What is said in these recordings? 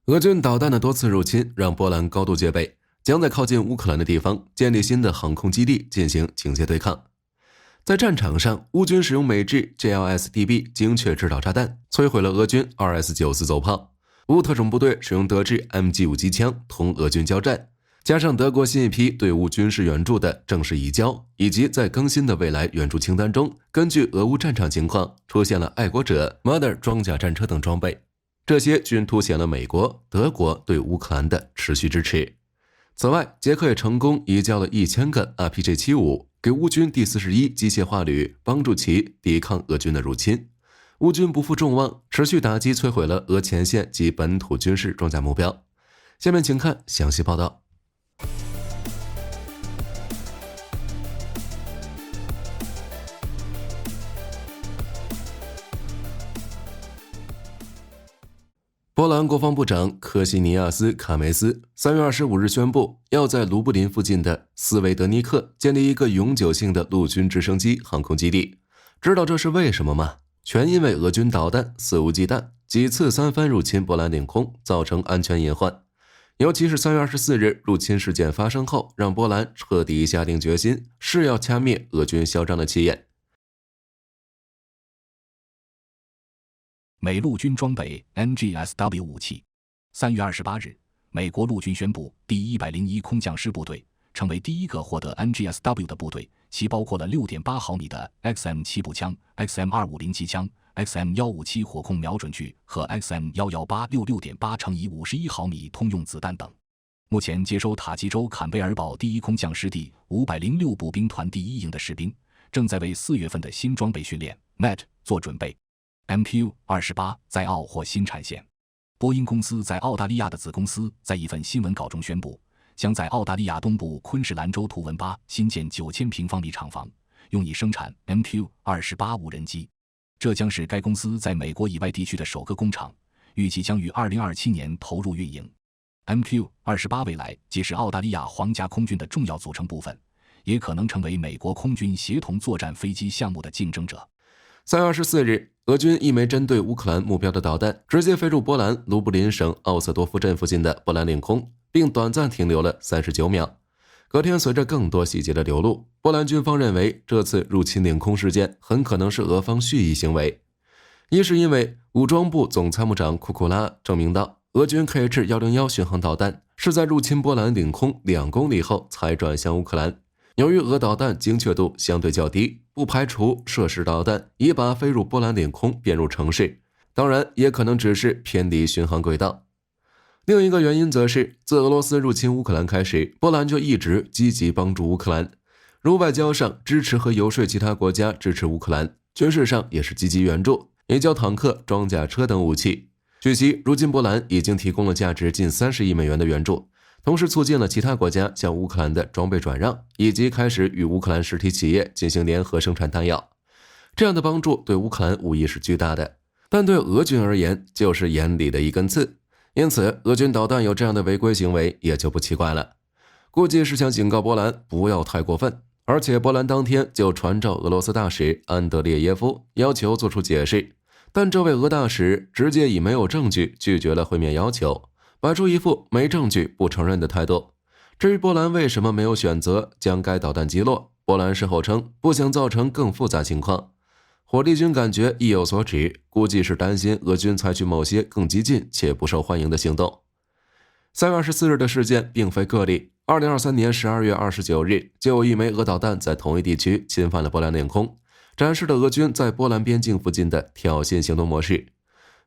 俄军导弹的多次入侵让波兰高度戒备，将在靠近乌克兰的地方建立新的航空基地进行警戒对抗。在战场上，乌军使用美制 JLSDB 精确制导炸弹，摧毁了俄军 2S-94走炮。乌特种部队使用德制 MG5 机枪同俄军交战，加上德国新一批对乌军事援助的正式移交，以及在更新的未来援助清单中，根据俄乌战场情况出现了爱国者 Mother 装甲战车等装备。这些均凸显了美国、德国对乌克兰的持续支持。此外，捷克也成功移交了1000个 RPG-75 给乌军第41机械化旅，帮助其抵抗俄军的入侵。乌军不负众望，持续打击摧毁了俄前线及本土军事装甲目标。下面请看详细报道。波兰国防部长科西尼亚斯·卡梅斯3月25日宣布，要在卢布林附近的斯维德尼克建立一个永久性的陆军直升机航空基地。知道这是为什么吗？全因为俄军导弹肆无忌惮，几次三番入侵波兰领空，造成安全隐患。尤其是3月24日入侵事件发生后，让波兰彻底下定决心，誓要掐灭俄军嚣张的气焰。美陆军装备 NGSW 武器。3月28日，美国陆军宣布，第101空降师部队成为第一个获得 NGSW 的部队，其包括了 6.8 毫米的 XM7 步枪、XM250 机枪、XM157 火控瞄准具和 XM118 6.8乘以51毫米通用子弹等。目前接收塔吉州坎贝尔堡第一空降师第506步兵团第1营的士兵，正在为4月份的新装备训练 MET 做准备。MQ-28 在澳获新产线。波音公司在澳大利亚的子公司在一份新闻稿中宣布，将在澳大利亚东部昆士兰州图文巴新建9000平方米厂房，用以生产 MQ-28 无人机。这将是该公司在美国以外地区的首个工厂，预计将于2027年投入运营。MQ-28 未来既是澳大利亚皇家空军的重要组成部分，也可能成为美国空军协同作战飞机项目的竞争者。3月24日，俄军一枚针对乌克兰目标的导弹直接飞入波兰卢布林省奥瑟多夫镇附近的波兰领空，并短暂停留了39秒。隔天，随着更多细节的流露，波兰军方认为这次入侵领空事件很可能是俄方蓄意行为。一是因为武装部总参谋长库库拉证明到，俄军 KH-101 巡航导弹是在入侵波兰领空2公里后才转向乌克兰。由于俄导弹精确度相对较低，不排除涉事导弹已把飞入波兰领空变入城市，当然也可能只是偏离巡航轨道。另一个原因则是，自俄罗斯入侵乌克兰开始，波兰就一直积极帮助乌克兰，如外交上支持和游说其他国家支持乌克兰，军事上也是积极援助，移交坦克、装甲车等武器。据悉，如今波兰已经提供了价值近30亿美元的援助，同时促进了其他国家向乌克兰的装备转让，以及开始与乌克兰实体企业进行联合生产弹药。这样的帮助对乌克兰无疑是巨大的，但对俄军而言就是眼里的一根刺。因此，俄军导弹有这样的违规行为也就不奇怪了。估计是想警告波兰不要太过分，而且波兰当天就传召俄罗斯大使安德烈耶夫，要求做出解释。但这位俄大使直接以没有证据拒绝了会面要求，摆出一副没证据不承认的态度。至于波兰为什么没有选择将该导弹击落，波兰事后称不想造成更复杂情况。火力军感觉意有所指，估计是担心俄军采取某些更激进且不受欢迎的行动。3月24日的事件并非个例，2023年12月29日就有一枚俄导弹在同一地区侵犯了波兰领空，展示了俄军在波兰边境附近的挑衅行动模式。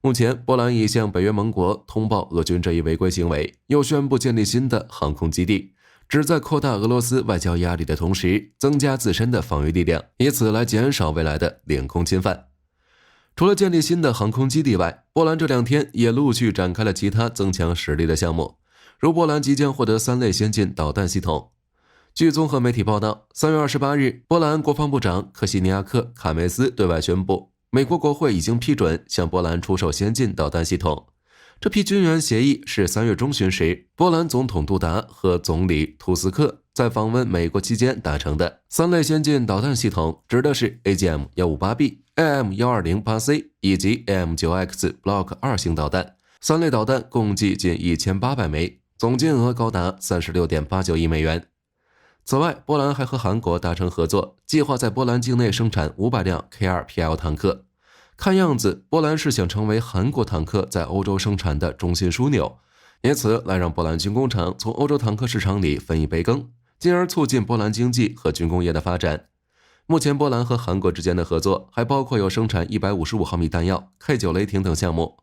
目前，波兰已向北约盟国通报俄军这一违规行为，又宣布建立新的航空基地，旨在扩大俄罗斯外交压力的同时，增加自身的防御力量，以此来减少未来的领空侵犯。除了建立新的航空基地外，波兰这2天也陆续展开了其他增强实力的项目，如波兰即将获得3类先进导弹系统。据综合媒体报道，3月28日，波兰国防部长科西尼亚克·卡梅斯对外宣布，美国国会已经批准向波兰出售先进导弹系统。这批军援协议是3月中旬时，波兰总统杜达和总理图斯克在访问美国期间达成的。3类先进导弹系统指的是 AGM-158B、AM-128C 以及 AM-9X Block 2型导弹， 3类导弹共计近1800枚，总金额高达 36.89 亿美元。此外，波兰还和韩国达成合作，计划在波兰境内生产500辆 K2PL 坦克。看样子，波兰是想成为韩国坦克在欧洲生产的中心枢纽，以此来让波兰军工厂从欧洲坦克市场里分一杯羹，进而促进波兰经济和军工业的发展。目前，波兰和韩国之间的合作还包括有生产155毫米弹药、K9雷霆等项目。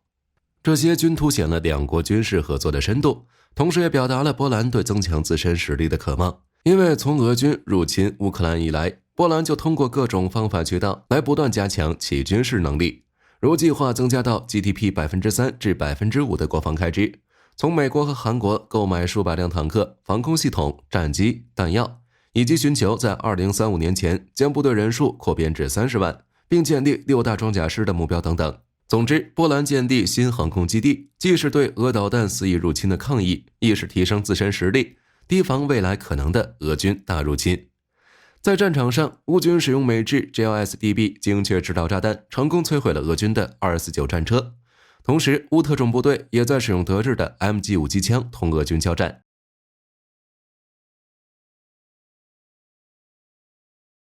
这些均凸显了两国军事合作的深度，同时也表达了波兰对增强自身实力的渴望。因为从俄军入侵乌克兰以来，波兰就通过各种方法渠道来不断加强其军事能力，如计划增加到 GDP 3%至 5% 的国防开支，从美国和韩国购买数百辆坦克、防空系统、战机、弹药，以及寻求在2035年前将部队人数扩编至30万，并建立6大装甲师的目标等等。总之，波兰建立新航空基地，既是对俄导弹肆意入侵的抗议，亦是提升自身实力，提防未来可能的俄军大入侵。在战场上，乌军使用美制 GLSDB 精确制导炸弹，成功摧毁了俄军的249战车。同时，乌特种部队也在使用德制的 MG5 机枪同俄军交战。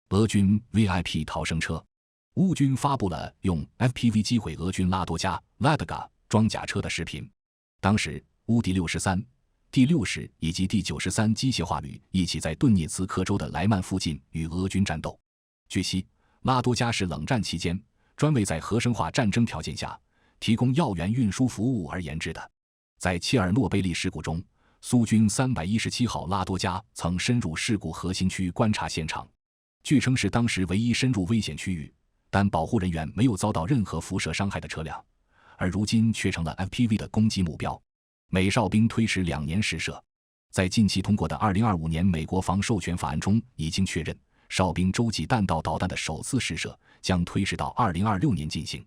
俄军 VIP 逃生车，乌军发布了用 FPV 击毁俄军拉多加 Ladga 装甲车的视频。当时，乌第63、第60以及第93机械化旅一起在顿涅茨克州的莱曼附近与俄军战斗。据悉，拉多加是冷战期间专为在核生化战争条件下提供药源运输服务而研制的。在切尔诺贝利事故中，苏军317号拉多加曾深入事故核心区观察现场，据称是当时唯一深入危险区域，但保护人员没有遭到任何辐射伤害的车辆，而如今却成了 FPV 的攻击目标。美哨兵推迟2年试射，在近期通过的2025年美国防授权法案中已经确认，哨兵洲际弹道导弹的首次试射将推迟到2026年进行。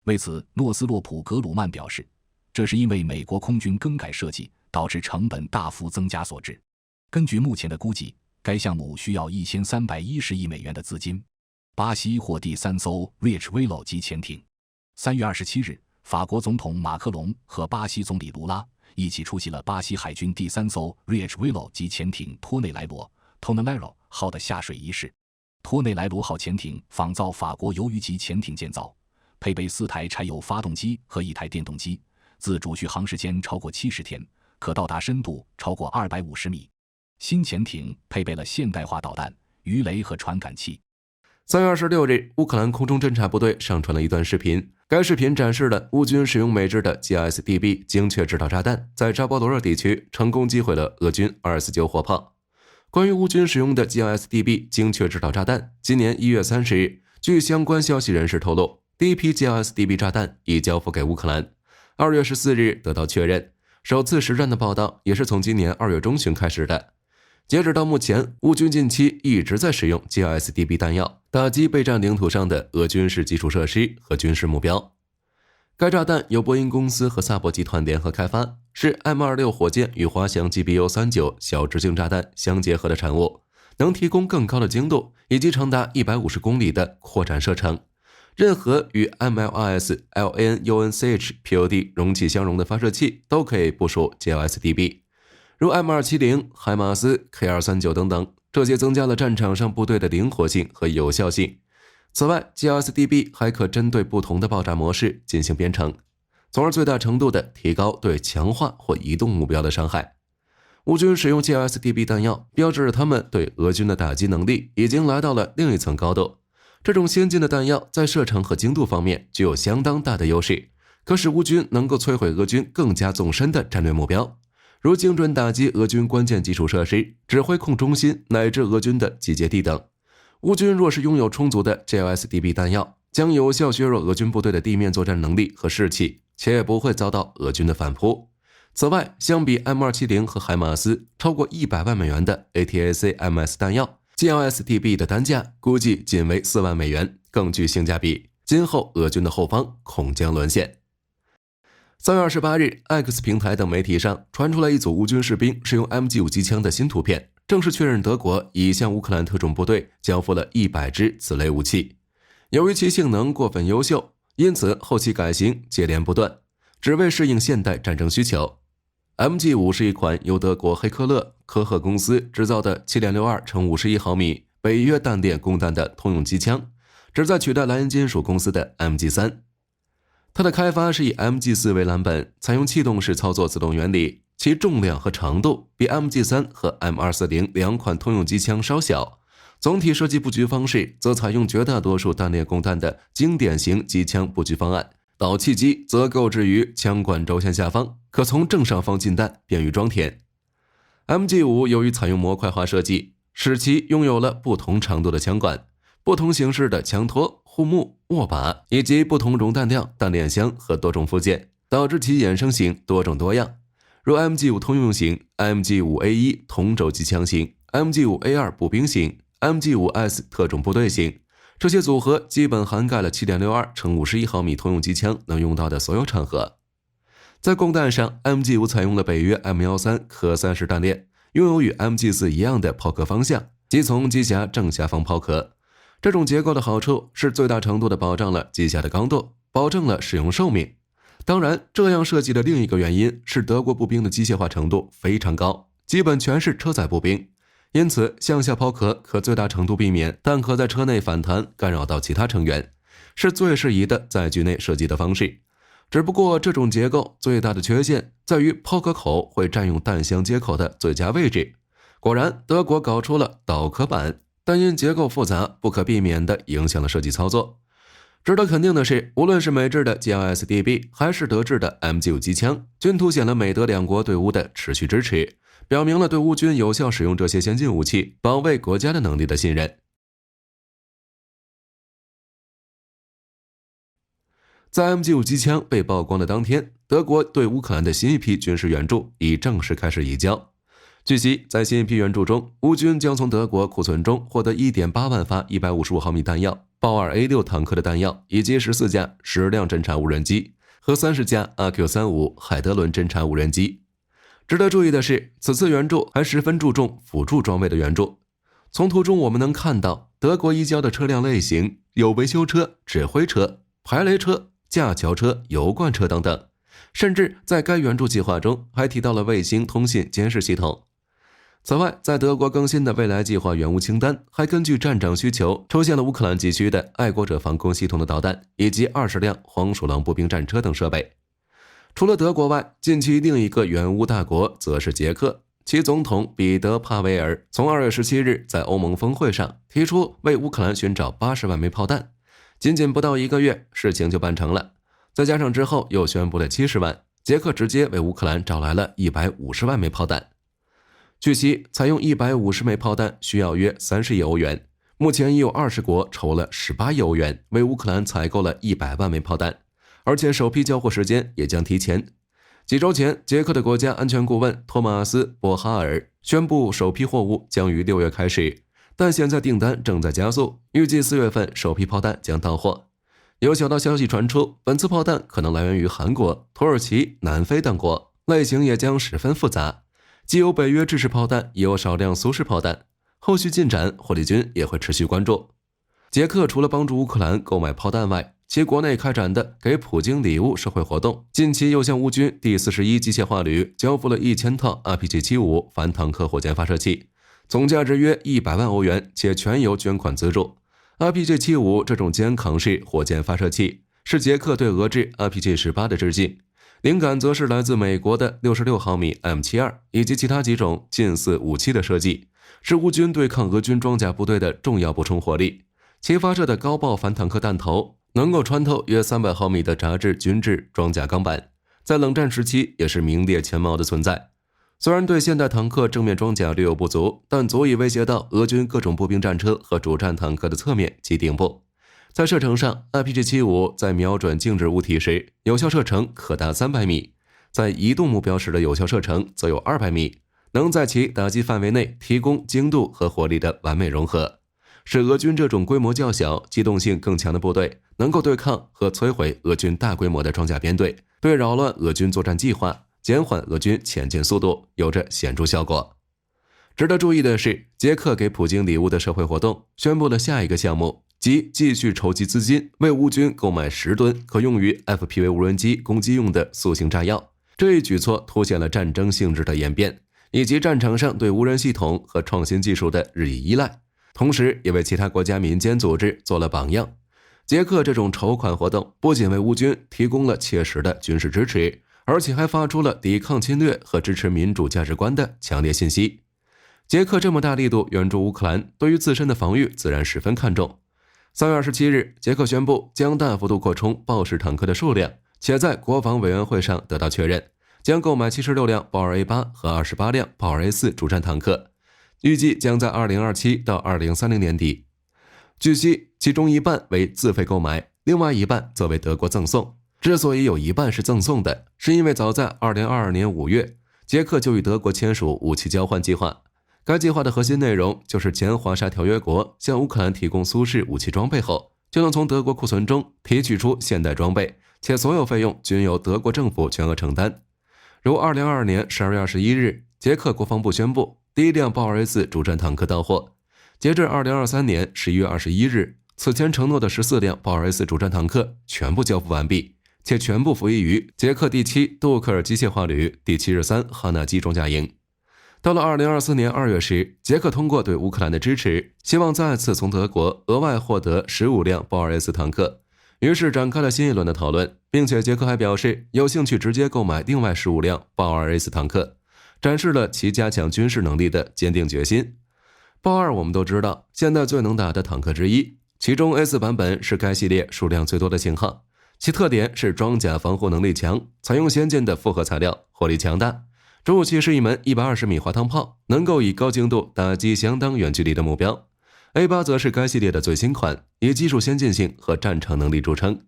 为此，诺斯洛普·格鲁曼表示，这是因为美国空军更改设计导致成本大幅增加所致。根据目前的估计，该项目需要1310亿美元的资金。巴西获第3艘 Riachuelo 级潜艇。3月27日，法国总统马克龙和巴西总理卢拉一起出席了巴西海军第3艘 Riachuelo 级潜艇托内莱罗 Tonelero 号的下水仪式。托内莱罗号潜艇仿造法国鱿鱼级潜艇建造，配备4台柴油发动机和1台电动机，自主续航时间超过70天，可到达深度超过250米。新潜艇配备了现代化导弹、鱼雷和传感器。3月26日，乌克兰空中侦察部队上传了一段视频，该视频展示了乌军使用美制的 GLSDB 精确制导炸弹，在扎波罗热地区成功击毁了俄军249火炮。关于乌军使用的 GLSDB 精确制导炸弹，今年1月30日，据相关消息人士透露，第一批 GLSDB 炸弹已交付给乌克兰。2月14日得到确认，首次实战的报道也是从今年2月中旬开始的。截止到目前，乌军近期一直在使用 GLSDB 弹药打击备战领土上的俄军事基础设施和军事目标。该炸弹由波音公司和萨博集团联合开发，是 M26 火箭与滑翔 GBU-39 小直径炸弹相结合的产物，能提供更高的精度以及长达150公里的扩展射程。任何与 MLRS LAN-UNCH POD 容器相容的发射器都可以部署 GLSDB， 如 M270、海马斯、K239 等等，这些增加了战场上部队的灵活性和有效性。此外， GLSDB 还可针对不同的爆炸模式进行编程，从而最大程度地提高对强化或移动目标的伤害。乌军使用 GLSDB 弹药，标志着他们对俄军的打击能力已经来到了另一层高度。这种先进的弹药在射程和精度方面具有相当大的优势，可使乌军能够摧毁俄军更加纵深的战略目标，如精准打击俄军关键基础设施、指挥控中心乃至俄军的集结地等。乌军若是拥有充足的 GLSDB 弹药，将有效削弱俄军部队的地面作战能力和士气，且不会遭到俄军的反扑。此外，相比 M270 和海马斯超过100万美元的 ATACMS 弹药， GLSDB 的单价估计仅为4万美元，更具性价比。今后俄军的后方恐将沦陷。3月28日 X 平台等媒体上传出来一组乌军士兵使用 MG5 机枪的新图片，正式确认德国已向乌克兰特种部队交付了100支此类武器。由于其性能过分优秀，因此后期改型接连不断。只为适应现代战争需求。MG5 是一款由德国黑科勒科赫公司制造的 7.62×51毫米北约单电供弹的通用机枪，旨在取代莱茵金属公司的 MG3。它的开发是以 MG4 为蓝本，采用气动式操作自动原理，其重量和长度比 MG3 和 M240 两款通用机枪稍小。总体设计布局方式则采用绝大多数单电供弹的经典型机枪布局方案，导气机则购置于枪管轴线下方，可从正上方进弹，便于装填。MG5 由于采用模块化设计，使其拥有了不同长度的枪管、不同形式的枪托、护木、握把，以及不同容弹量、弹链箱和多种附件，导致其衍生型多种多样，如 MG5 通用型、MG5A1 同轴机枪型、MG5A2 步兵型、MG5S 特种部队型。这些组合基本涵盖了 7.62×51毫米通用机枪能用到的所有场合。在供弹上， MG5 采用了北约 M13 可散式弹链，拥有与 MG4 一样的抛壳方向，即从机匣正下方抛壳。这种结构的好处是最大程度地保障了机匣的刚度，保证了使用寿命。当然，这样设计的另一个原因是德国步兵的机械化程度非常高，基本全是车载步兵，因此向下抛壳可最大程度避免弹壳在车内反弹干扰到其他成员，是最适宜的在局内射击的方式。只不过这种结构最大的缺陷在于抛壳口会占用弹箱接口的最佳位置。果然，德国搞出了导壳板，但因结构复杂，不可避免地影响了设计操作。值得肯定的是，无论是美制的 GLSDB 还是德制的 MG5 机枪，均凸显了美德两国对乌的持续支持，表明了对乌军有效使用这些先进武器保卫国家的能力的信任。在 MG5 机枪被曝光的当天，德国对乌克兰的新一批军事援助已正式开始移交。据悉，在新一批援助中，乌军将从德国库存中获得 1.8 万发155毫米弹药、豹 2A6 坦克的弹药，以及14架10辆侦察无人机和30架 RQ-35 海德伦侦察无人机。值得注意的是，此次援助还十分注重辅助装备的援助。从图中我们能看到，德国移交的车辆类型有维修车、指挥车、排雷车、架桥车、油罐车等等，甚至在该援助计划中还提到了卫星通信监视系统。此外，在德国更新的未来计划援乌清单还根据战场需求出现了乌克兰急需的爱国者防空系统的导弹，以及20辆黄鼠狼步兵战车等设备。除了德国外，近期另一个援乌大国则是捷克，其总统彼得·帕维尔从2月17日在欧盟峰会上提出为乌克兰寻找80万枚炮弹，仅仅不到1个月，事情就办成了。再加上之后又宣布了70万，捷克直接为乌克兰找来了150万枚炮弹。据悉，采用150枚炮弹需要约30亿欧元，目前已有20国筹了18亿欧元为乌克兰采购了100万枚炮弹，而且首批交货时间也将提前。几周前，捷克的国家安全顾问托马斯·博哈尔宣布首批货物将于6月开始，但现在订单正在加速，预计4月份首批炮弹将到货。有小道消息传出，本次炮弹可能来源于韩国、土耳其、南非等国，类型也将十分复杂，既有北约制式炮弹，也有少量苏式炮弹。后续进展，火力军也会持续关注。捷克除了帮助乌克兰购买炮弹外，其国内开展的给普京礼物社会活动，近期又向乌军第41机械化旅交付了1000套 RPG-75 反坦克火箭发射器，总价值约100万欧元，且全由捐款资助。RPG-75 这种肩扛式火箭发射器是捷克对俄制 RPG-18 的致敬，灵感则是来自美国的66毫米 M72 以及其他几种近似武器的设计，是乌军对抗俄军装甲部队的重要补充火力。其发射的高爆反坦克弹头能够穿透约300毫米的杂质军制装甲钢板，在冷战时期也是名列前茅的存在。虽然对现代坦克正面装甲略有不足，但足以威胁到俄军各种步兵战车和主战坦克的侧面及顶部。在射程上， RPG-75 在瞄准静止物体时有效射程可达300米，在移动目标时的有效射程则有200米，能在其打击范围内提供精度和火力的完美融合，使俄军这种规模较小、机动性更强的部队能够对抗和摧毁俄军大规模的装甲编队，对扰乱俄军作战计划、减缓俄军前进速度有着显著效果。值得注意的是，捷克给普京礼物的社会活动宣布了下一个项目，即继续筹集资金，为乌军购买10吨可用于 FPV 无人机攻击用的速性炸药。这一举措凸显了战争性质的演变，以及战场上对无人系统和创新技术的日益依赖，同时也为其他国家民间组织做了榜样。捷克这种筹款活动不仅为乌军提供了切实的军事支持，而且还发出了抵抗侵略和支持民主价值观的强烈信息。捷克这么大力度援助乌克兰，对于自身的防御自然十分看重。3月27日，捷克宣布将大幅度扩充豹式坦克的数量，且在国防委员会上得到确认，将购买76辆豹 2A8 和28辆豹 2A4 主战坦克，预计将在2027到2030年底。据悉，其中一半为自费购买，另外一半则为德国赠送。之所以有一半是赠送的，是因为早在2022年5月，捷克就与德国签署武器交换计划。该计划的核心内容就是前华沙条约国向乌克兰提供苏式武器装备后，就能从德国库存中提取出现代装备，且所有费用均由德国政府全额承担。如2022年12月21日，捷克国防部宣布第一辆豹 2A4 主战坦克到货。截至2023年11月21日，此前承诺的14辆豹 2A4 主战坦克全部交付完毕，且全部服役于捷克第7杜克尔机械化旅第73哈纳基装甲营。到了2024年2月时，捷克通过对乌克兰的支持，希望再次从德国额外获得15辆豹 2A4 坦克，于是展开了新一轮的讨论，并且捷克还表示有兴趣直接购买另外15辆豹 2A4 坦克，展示了其加强军事能力的坚定决心。豹2我们都知道，现在最能打的坦克之一，其中 A4 版本是该系列数量最多的型号，其特点是装甲防护能力强，采用先进的复合材料，火力强大。主武器是一门120米滑膛炮，能够以高精度打击相当远距离的目标。A8 则是该系列的最新款，以技术先进性和战场能力著称。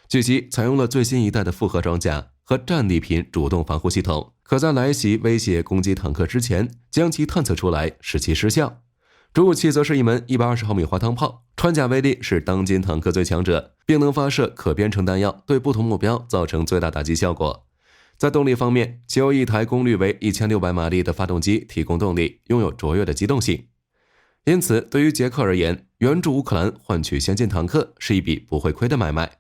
据悉，采用了最新一代的复合装甲和战利品主动防护系统，可在来袭威胁攻击坦克之前将其探测出来，使其失效。主武器则是一门120毫米滑膛炮，穿甲威力是当今坦克最强者，并能发射可编程弹药，对不同目标造成最大打击效果。在动力方面，其由一台功率为1600马力的发动机提供动力，拥有卓越的机动性。因此，对于捷克而言，援助乌克兰换取先进坦克是一笔不会亏的买卖。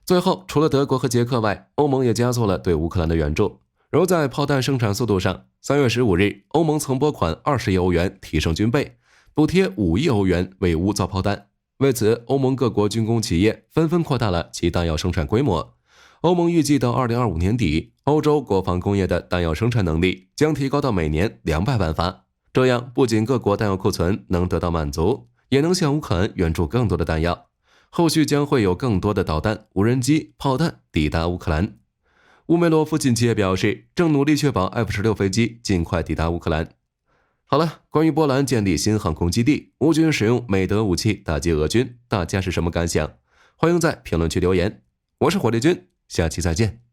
最后，除了德国和捷克外，欧盟也加速了对乌克兰的援助。如在炮弹生产速度上，3月15日，欧盟曾拨款20亿欧元提升军备，补贴5亿欧元为乌造炮弹。为此，欧盟各国军工企业纷纷扩大了其弹药生产规模。欧盟预计到2025年底，欧洲国防工业的弹药生产能力将提高到每年200万发。这样，不仅各国弹药库存能得到满足，也能向乌克兰援助更多的弹药。后续将会有更多的导弹、无人机、炮弹抵达乌克兰。乌梅罗夫近期也表示，正努力确保 F-16飞机尽快抵达乌克兰。好了，关于波兰建立新航空基地，乌军使用美德武器打击俄军，大家是什么感想？欢迎在评论区留言。我是火力军，下期再见。